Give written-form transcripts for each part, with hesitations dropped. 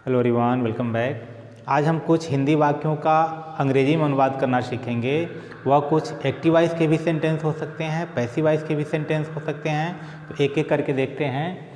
Hello everyone, welcome back. आज हम कुछ हिंदी वाक्यों का अंग्रेजी में अनुवाद करना सीखेंगे। वह कुछ एक्टिव वॉइस के भी सेंटेंस हो सकते हैं, पैसिव वॉइस के भी सेंटेंस हो सकते हैं। तो एक एक करके देखते हैं।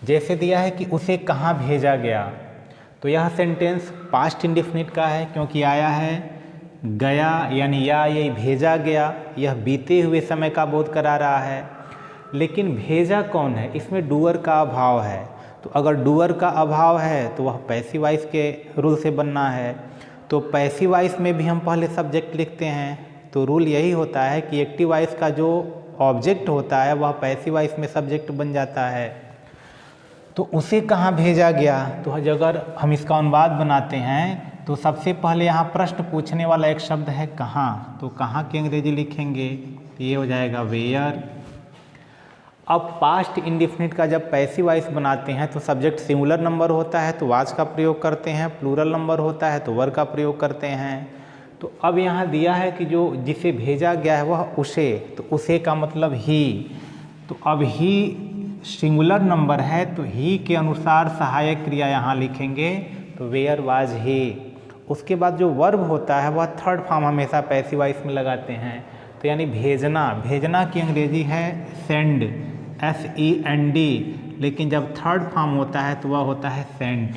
जैसे दिया है कि उसे कहाँ भेजा गया, तो यह सेंटेंस पास्ट इंडेफिनिट का है क्योंकि आया है गया यानी या ये भेजा गया, यह बीते हुए समय का बोध करा रहा है। लेकिन भेजा कौन है, इसमें डूअर का अभाव है। तो अगर डूअर का अभाव है तो वह पैसिव वॉइस के रूल से बनना है। तो पैसिव वॉइस में भी हम पहले सब्जेक्ट लिखते हैं। तो रूल यही होता है कि एक्टिव वॉइस का जो ऑब्जेक्ट होता है वह पैसिव वॉइस में सब्जेक्ट बन जाता है। तो उसे कहाँ भेजा गया, तो अगर हम इसका अनुवाद बनाते हैं तो सबसे पहले यहाँ प्रश्न पूछने वाला एक शब्द है कहाँ। तो कहाँ की अंग्रेजी लिखेंगे, तो ये हो जाएगा वेयर। अब पास्ट इंडेफिनिट का जब पैसिव वॉइस बनाते हैं तो सब्जेक्ट सिंगुलर नंबर होता है तो वाज का प्रयोग करते हैं, प्लूरल नंबर होता है तो वर का प्रयोग करते हैं। तो अब यहाँ दिया है कि जो जिसे भेजा गया है वह उसे, तो उसे का मतलब ही। तो अब ही सिंगुलर नंबर है तो ही के अनुसार सहायक क्रिया यहाँ लिखेंगे, तो वेयर वाज ही। उसके बाद जो वर्ब होता है वह थर्ड फॉर्म हमेशा पैसिव वॉइस में लगाते हैं। तो यानी भेजना, भेजना की अंग्रेजी है सेंड, SEND, लेकिन जब थर्ड फॉर्म होता है तो वह होता है sent.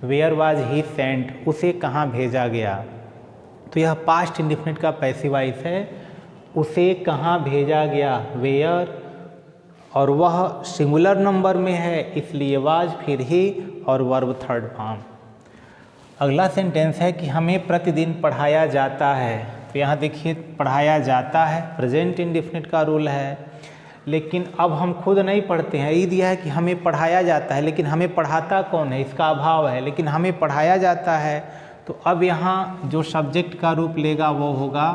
Where was he sent, उसे कहाँ भेजा गया। तो यह पास्ट इंडेफिनिट का पैसिव वॉइस है, उसे कहाँ भेजा गया वेयर, और वह सिंगुलर नंबर में है इसलिए वाज फिर ही और वर्ब थर्ड फॉर्म। अगला सेंटेंस है कि हमें प्रतिदिन पढ़ाया जाता है। तो यहाँ देखिए पढ़ाया जाता है प्रेजेंट इंडेफिनिट का रूल है, लेकिन अब हम खुद नहीं पढ़ते हैं। ये दिया है कि हमें पढ़ाया जाता है, लेकिन हमें पढ़ाता कौन है, इसका अभाव है, लेकिन हमें पढ़ाया जाता है। तो अब यहाँ जो सब्जेक्ट का रूप लेगा वो होगा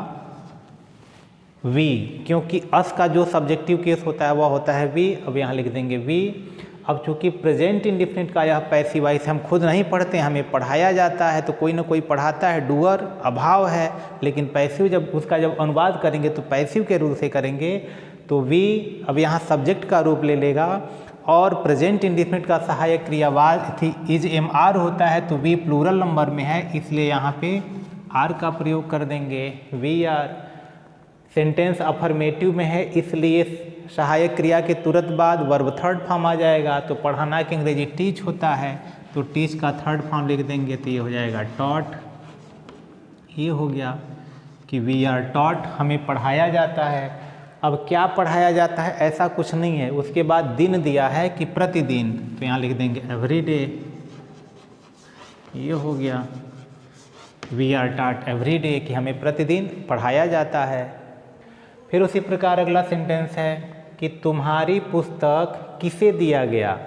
वी, क्योंकि अस का जो सब्जेक्टिव केस होता है वह होता है वी। अब यहाँ लिख देंगे वी। अब चूँकि प्रेजेंट इंडेफिनिट का यह पैसिव वॉइस, हम खुद नहीं पढ़ते हैं, हमें पढ़ाया जाता है, तो कोई ना कोई पढ़ाता है, डूअर अभाव है। लेकिन पैसिव जब उसका जब अनुवाद करेंगे तो पैसिव के रूल से करेंगे। तो वी अब यहाँ सब्जेक्ट का रूप ले लेगा और प्रेजेंट इंडेफिनिट का सहायक क्रिया वाज थी इज MR होता है, तो वी प्लूरल नंबर में है इसलिए यहाँ पे आर का प्रयोग कर देंगे, वी आर। सेंटेंस अफर्मेटिव में है इसलिए सहायक क्रिया के तुरंत बाद वर्ब थर्ड फॉर्म आ जाएगा। तो पढ़ाना की अंग्रेजी टीच होता है, तो टीच का थर्ड फॉर्म लिख देंगे तो ये हो जाएगा टॉट। ये हो गया कि वी आर टॉट, हमें पढ़ाया जाता है। अब क्या पढ़ाया जाता है, ऐसा कुछ नहीं है। उसके बाद दिन दिया है कि प्रतिदिन, तो यहाँ लिख देंगे एवरी डे। ये हो गया we are taught every day, कि हमें प्रतिदिन पढ़ाया जाता है। फिर उसी प्रकार अगला सेंटेंस है कि तुम्हारी पुस्तक किसे दिया गया।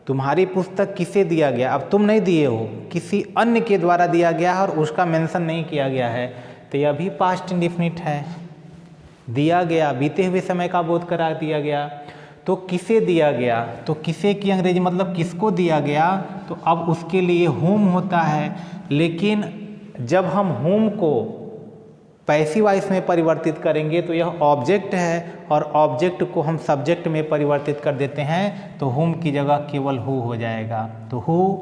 तुम्हारी पुस्तक किसे दिया गया, अब तुम नहीं दिए हो, किसी अन्य के द्वारा दिया गया है और उसका मेंशन नहीं किया गया है, तो यह भी पास्ट इंडेफिनिट है। दिया गया बीते हुए समय का बोध करा दिया गया। तो किसे दिया गया, तो किसे की अंग्रेजी मतलब किसको दिया गया, तो अब उसके लिए होम होता है। लेकिन जब हम होम को पैसिव वॉइस में परिवर्तित करेंगे तो यह ऑब्जेक्ट है और ऑब्जेक्ट को हम सब्जेक्ट में परिवर्तित कर देते हैं, तो होम की जगह केवल हु हो जाएगा, तो हु।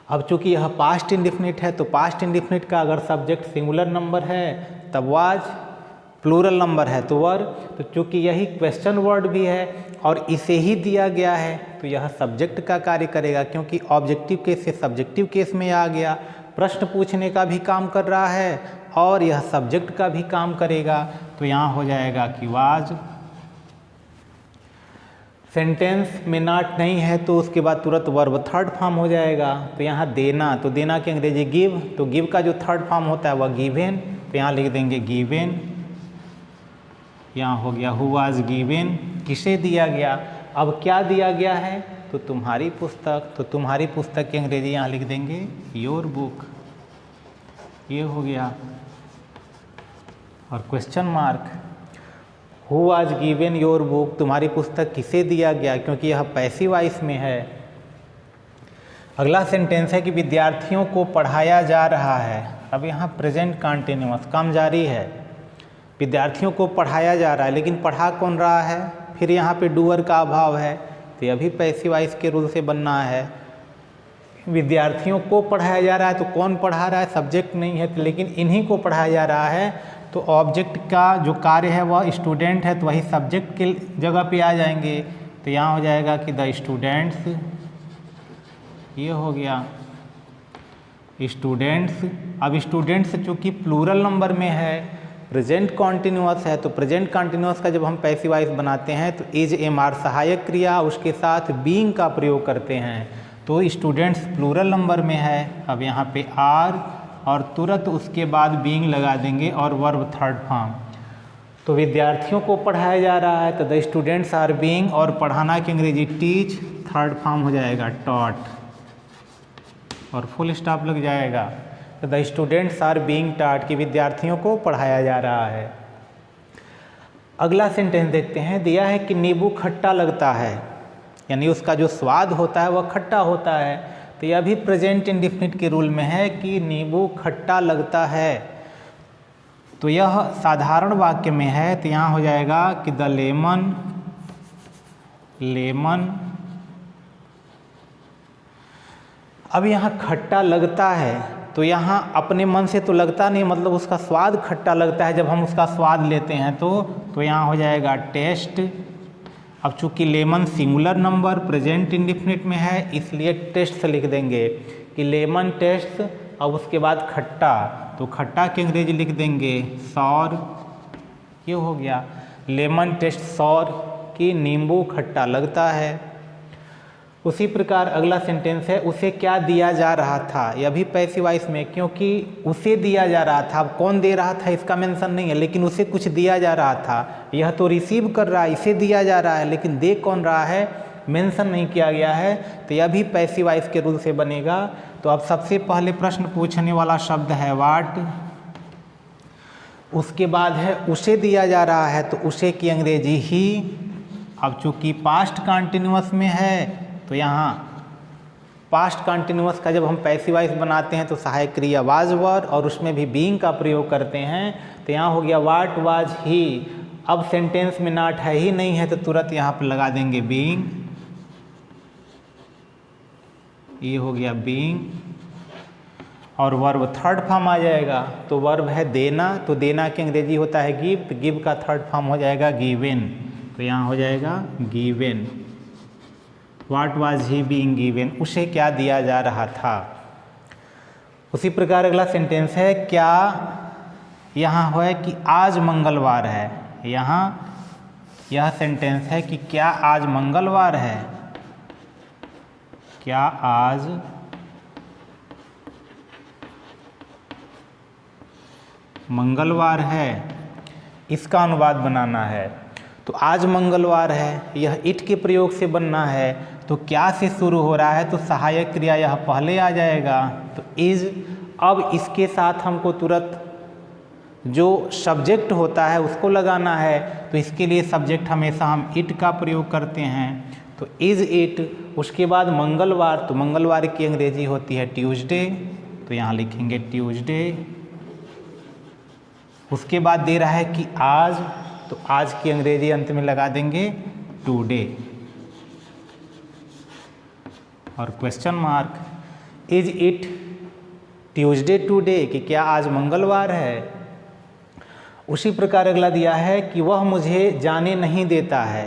अब चूंकि यह पास्ट इंडेफिनिट है तो पास्ट इंडेफिनिट का अगर सब्जेक्ट सिंगुलर नंबर है तब वाज, प्लूरल नंबर है तो वर। तो चूंकि यही क्वेश्चन वर्ड भी है और इसे ही दिया गया है तो यह सब्जेक्ट का कार्य करेगा, क्योंकि ऑब्जेक्टिव केस से सब्जेक्टिव केस में आ गया। प्रश्न पूछने का भी काम कर रहा है और यह सब्जेक्ट का भी काम करेगा, तो यहाँ हो जाएगा कि वाज। सेंटेंस में नॉट नहीं है तो उसके बाद तुरंत वर्ब थर्ड फॉर्म हो जाएगा। तो यहाँ देना, तो देना की अंग्रेजी गिव, तो गिव का जो थर्ड फॉर्म होता है वह गिवेन, तो यहाँ लिख देंगे गिवेन। यहाँ हो गया हु वाज गिवेन, किसे दिया गया। अब क्या दिया गया है, तो तुम्हारी पुस्तक, तो तुम्हारी पुस्तक की अंग्रेजी यहाँ लिख देंगे योर बुक। ये हो गया, और question mark, who was given your book, तुम्हारी पुस्तक किसे दिया गया, क्योंकि यह पैसिव वॉइस में है। अगला सेंटेंस है कि विद्यार्थियों को पढ़ाया जा रहा है। अब यहाँ प्रेजेंट कंटिन्यूअस काम जारी है, विद्यार्थियों को पढ़ाया जा रहा है, लेकिन पढ़ा कौन रहा है, फिर यहाँ पे डूअर का अभाव है, तो यह भी पैसिव वॉइस के रूल से बनना है। विद्यार्थियों को पढ़ाया जा रहा है, तो कौन पढ़ा रहा है, सब्जेक्ट नहीं है तो, लेकिन इन्हीं को पढ़ाया जा रहा है, तो ऑब्जेक्ट का जो कार्य है वह स्टूडेंट है, तो वही सब्जेक्ट के जगह पे आ जाएंगे। तो यहाँ हो जाएगा कि द स्टूडेंट्स, ये हो गया स्टूडेंट्स। अब स्टूडेंट्स चूँकि प्लूरल नंबर में है, प्रेजेंट कॉन्टिन्यूअस है, तो प्रेजेंट कॉन्टिन्यूअस का जब हम पैसिव वॉइस बनाते हैं तो इज एम-आर सहायक क्रिया, उसके साथ बीइंग का प्रयोग करते हैं। तो स्टूडेंट्स प्लूरल नंबर में है, अब यहाँ पे आर और तुरंत उसके बाद बीइंग लगा देंगे और वर्ब थर्ड फॉर्म। तो विद्यार्थियों को पढ़ाया जा रहा है, तो द स्टूडेंट्स आर बीइंग, और पढ़ाना की अंग्रेजी टीच, थर्ड फॉर्म हो जाएगा टॉट, और फुल स्टॉप लग जाएगा। तो the students are being taught, कि विद्यार्थियों को पढ़ाया जा रहा है। अगला सेंटेंस देखते हैं, दिया है कि नींबू खट्टा लगता है, यानी उसका जो स्वाद होता है वह खट्टा होता है। तो यह भी प्रेजेंट इंडेफिनिट के रूल में है कि नींबू खट्टा लगता है। तो यह साधारण वाक्य में है, तो यहाँ हो जाएगा कि द लेमन। अब यहाँ खट्टा लगता है, तो यहाँ अपने मन से तो लगता नहीं, मतलब उसका स्वाद खट्टा लगता है जब हम उसका स्वाद लेते हैं तो यहाँ हो जाएगा टेस्ट। अब चूँकि lemon singular number present indefinite में है, इसलिए टेस्ट से लिख देंगे कि लेमन टेस्ट। अब उसके बाद खट्टा, तो खट्टा की अंग्रेजी लिख देंगे सॉर, ये हो गया लेमन टेस्ट सॉर, कि नींबू खट्टा लगता है। उसी प्रकार अगला सेंटेंस है, उसे क्या दिया जा रहा था, यह भी पैसिव वॉइस में, क्योंकि उसे दिया जा रहा था, अब कौन दे रहा था इसका मेंशन नहीं है, लेकिन उसे कुछ दिया जा रहा था। यह तो रिसीव कर रहा है, इसे दिया जा रहा है, लेकिन दे कौन रहा है मेंशन नहीं किया गया है, तो यह भी पैसिव वॉइस के रूल से बनेगा। तो अब सबसे पहले प्रश्न पूछने वाला शब्द है व्हाट, उसके बाद है उसे दिया जा रहा है, तो उसे की अंग्रेजी ही। अब चूँकि पास्ट कंटिन्यूअस में है, तो यहाँ पास्ट कंटिन्यूअस का जब हम पैसिव वॉइस बनाते हैं तो सहायक क्रिया वाज वर, और उसमें भी बीइंग का प्रयोग करते हैं। तो यहाँ हो गया व्हाट वाज ही। अब सेंटेंस में नॉट है ही नहीं है, तो तुरंत यहाँ पर लगा देंगे बीइंग, ये हो गया बीइंग, और वर्ब थर्ड फॉर्म आ जाएगा। तो वर्ब है देना, तो देना की अंग्रेजी होता है गिव, तो गिव का थर्ड फॉर्म हो जाएगा गिवन, तो यहाँ हो जाएगा given. What was he being given, उसे क्या दिया जा रहा था। उसी प्रकार अगला सेंटेंस है, क्या, यहाँ है कि आज मंगलवार है, यहाँ यह सेंटेंस है कि क्या आज मंगलवार है, क्या आज मंगलवार है, इसका अनुवाद बनाना है। तो आज मंगलवार है, यह इट के प्रयोग से बनना है, तो क्या से शुरू हो रहा है, तो सहायक क्रिया यह पहले आ जाएगा, तो इज। अब इसके साथ हमको तुरंत जो सब्जेक्ट होता है उसको लगाना है, तो इसके लिए सब्जेक्ट हमेशा हम इट का प्रयोग करते हैं, तो इज इट। उसके बाद मंगलवार, तो मंगलवार की अंग्रेजी होती है ट्यूसडे, तो यहाँ लिखेंगे ट्यूसडे। उसके बाद दे रहा है कि आज, तो आज की अंग्रेजी अंत में लगा देंगे टुडे, और question mark, is it Tuesday today, कि क्या आज मंगलवार है। उसी प्रकार अगला दिया है कि वह मुझे जाने नहीं देता है,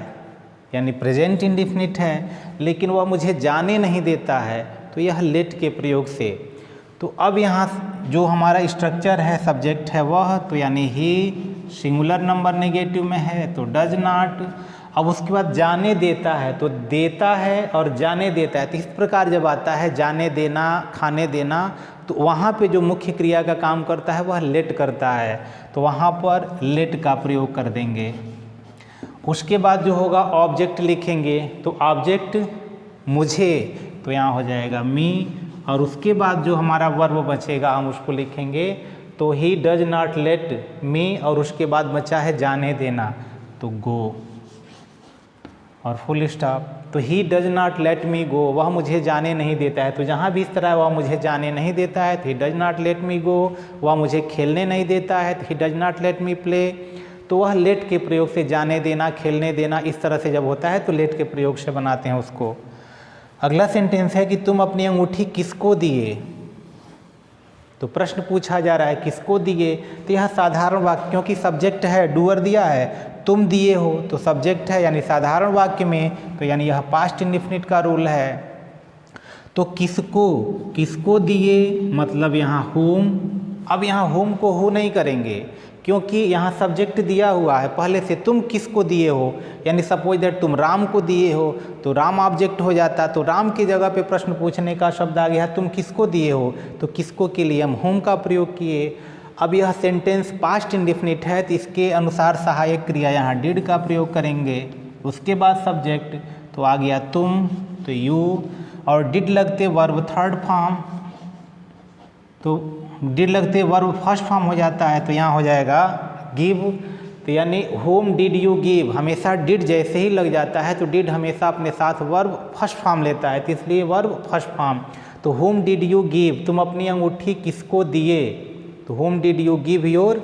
यानी प्रेजेंट इंडेफिनिट है, लेकिन वह मुझे जाने नहीं देता है, तो यह लेट के प्रयोग से। तो अब यहाँ जो हमारा स्ट्रक्चर है सब्जेक्ट है वह, तो यानी ही सिंगुलर नंबर नेगेटिव में है, तो डज नॉट। अब उसके बाद जाने देता है, तो देता है और जाने देता है, तो इस प्रकार जब आता है जाने देना, खाने देना, तो वहाँ पे जो मुख्य क्रिया का काम करता है वह लेट करता है, तो वहाँ पर लेट का प्रयोग कर देंगे। उसके बाद जो होगा ऑब्जेक्ट लिखेंगे, तो ऑब्जेक्ट मुझे, तो यहाँ हो जाएगा मी, और उसके बाद जो हमारा वर्ब बचेगा हम उसको लिखेंगे, तो ही डज नॉट लेट मी, और उसके बाद बचा है जाने देना, तो गो, और फुल स्टॉप। तो he does not let me go, वह मुझे जाने नहीं देता है, तो जहाँ भी इस तरह वह मुझे जाने नहीं देता है, तो he does not let me go. वह मुझे खेलने नहीं देता है, तो he does not let me play. तो वह लेट के प्रयोग से जाने देना, खेलने देना, इस तरह से जब होता है तो लेट के प्रयोग से बनाते हैं उसको। अगला सेंटेंस है कि तुम अपनी अंगूठी किसको दिए। तो प्रश्न पूछा जा रहा है किसको दिए, तो यह साधारण वाक्य, क्योंकि सब्जेक्ट है, डूअर दिया है, तुम दिए हो तो सब्जेक्ट है, यानी साधारण वाक्य में तो यानी यह पास्ट इंडेफिनिट का रूल है। तो किसको, किसको दिए मतलब यहाँ होम। अब यहाँ होम को हो नहीं करेंगे क्योंकि यहाँ सब्जेक्ट दिया हुआ है पहले से, तुम किसको दिए हो, यानी सपोज दैट तुम राम को दिए हो तो राम ऑब्जेक्ट हो जाता, तो राम की जगह पे प्रश्न पूछने का शब्द आ गया तुम किसको दिए हो, तो किसको के लिए हम होम का प्रयोग किए। अब यह सेंटेंस पास्ट इंडेफिनिट है तो इसके अनुसार सहायक क्रिया यहाँ डिड का प्रयोग करेंगे, उसके बाद सब्जेक्ट तो आ गया तुम, तो यू, और डिड लगते वर्ब थर्ड फॉर्म, तो डिड लगते वर्ब फर्स्ट फॉर्म हो जाता है, तो यहाँ हो जाएगा गिव। तो यानी होम डिड यू गिव, हमेशा डिड जैसे ही लग जाता है तो डिड हमेशा अपने साथ वर्ब फर्स्ट फॉर्म लेता है, तो इसलिए वर्ब फर्स्ट फॉर्म। तो होम डिड यू गिव, तुम अपनी अंगूठी किसको दिए, तो home did you give your.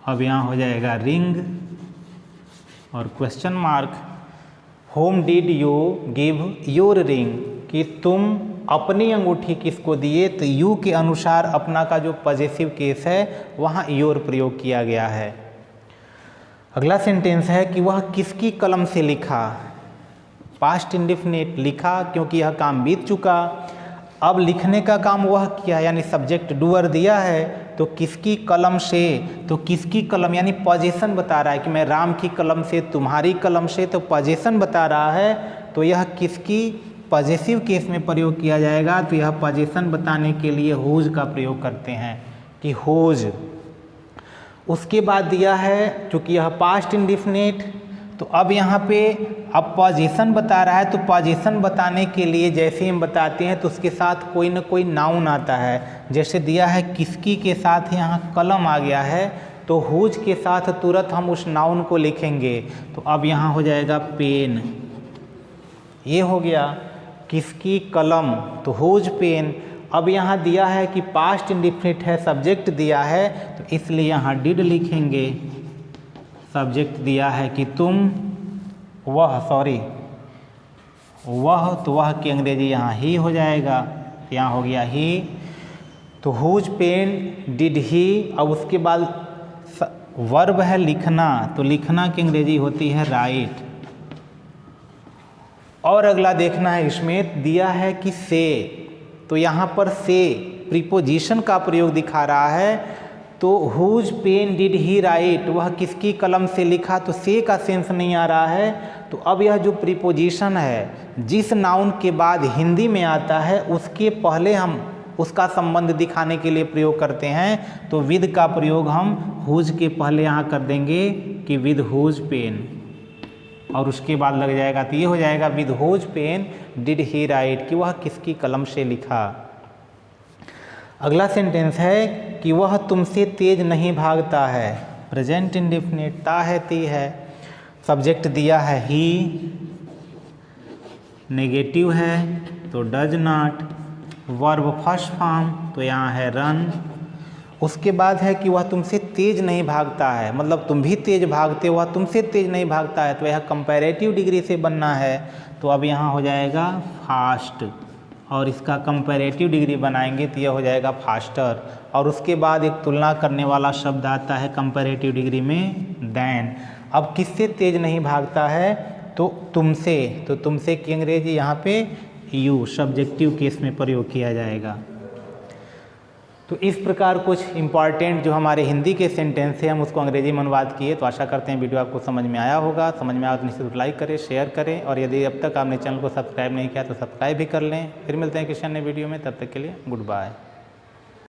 अब यहाँ हो जाएगा रिंग और question mark, home did you give your ring, कि तुम अपनी अंगूठी किसको दिए, तो यू के अनुसार अपना का जो पॉजेसिव केस है वहाँ योर प्रयोग किया गया है। अगला सेंटेंस है कि वह किसकी कलम से लिखा, पास्ट इंडेफिनिट लिखा क्योंकि यह काम बीत चुका, अब लिखने का काम वह किया, यानी सब्जेक्ट डूअर दिया है, तो किसकी कलम से, तो किसकी कलम यानी पॉजेशन बता रहा है कि मैं राम की कलम से, तुम्हारी कलम से, तो पॉजेशन बता रहा है, तो यह किसकी पॉजेसिव केस में प्रयोग किया जाएगा, तो यह पॉजेशन बताने के लिए होज का प्रयोग करते हैं कि होज। उसके बाद दिया है चूँकि यह पास्ट इंडेफिनिट, तो अब यहाँ पे अब पॉजिशन बता रहा है, तो पॉजिशन बताने के लिए जैसे हम बताते हैं तो उसके साथ कोई ना कोई नाउन आता है, जैसे दिया है किसकी के साथ यहाँ कलम आ गया है, तो हुज के साथ तुरंत हम उस नाउन को लिखेंगे, तो अब यहाँ हो जाएगा पेन, ये हो गया किसकी कलम, तो हुज पेन। अब यहाँ दिया है कि पास्ट इंडेफिनिट है, सब्जेक्ट दिया है, तो इसलिए यहाँ डिड लिखेंगे, सब्जेक्ट दिया है कि तुम, वह, सॉरी वह, तो वह की अंग्रेजी यहाँ ही हो जाएगा, यहाँ हो गया ही, तो हुज पेन डिड ही। अब उसके बाद वर्ब है लिखना, तो लिखना की अंग्रेजी होती है राइट। और अगला देखना है, इसमें दिया है कि से, तो यहाँ पर से प्रीपोजिशन का प्रयोग दिखा रहा है, तो whose pen did he write, वह किसकी कलम से लिखा, तो से का सेंस नहीं आ रहा है, तो अब यह जो प्रीपोजिशन है जिस नाउन के बाद हिंदी में आता है उसके पहले हम उसका संबंध दिखाने के लिए प्रयोग करते हैं, तो विद का प्रयोग हम हुज के पहले यहाँ कर देंगे कि विद हुज पेन, और उसके बाद लग जाएगा, तो ये हो जाएगा with whose pen did he write, कि वह किसकी कलम से लिखा। अगला सेंटेंस है कि वह तुमसे तेज नहीं भागता है, प्रेजेंट इंडेफिनिट, ता है ती है, सब्जेक्ट दिया है ही, नेगेटिव है तो does not, verb first form तो यहाँ है रन। उसके बाद है कि वह तुमसे तेज नहीं भागता है, मतलब तुम भी तेज भागते हो, वह तुमसे तेज नहीं भागता है, तो यह कंपैरेटिव डिग्री से बनना है, तो अब यहाँ हो जाएगा फास्ट, और इसका कंपैरेटिव डिग्री बनाएंगे तो यह हो जाएगा फास्टर, और उसके बाद एक तुलना करने वाला शब्द आता है कंपैरेटिव डिग्री में दैन। अब किससे तेज नहीं भागता है, तो तुमसे, तो तुमसे की अंग्रेजी यहाँ पे यू सब्जेक्टिव केस में प्रयोग किया जाएगा। तो इस प्रकार कुछ इम्पॉर्टेंट जो हमारे हिंदी के सेंटेंस हैं हम उसको अंग्रेजी में अनुवाद किए। तो आशा करते हैं वीडियो आपको समझ में आया होगा। समझ में आया तो निश्चित लाइक करें, शेयर करें, और यदि अब तक आपने चैनल को सब्सक्राइब नहीं किया तो सब्सक्राइब भी कर लें। फिर मिलते हैं किसी अन्य वीडियो में, तब तक के लिए गुड बाय।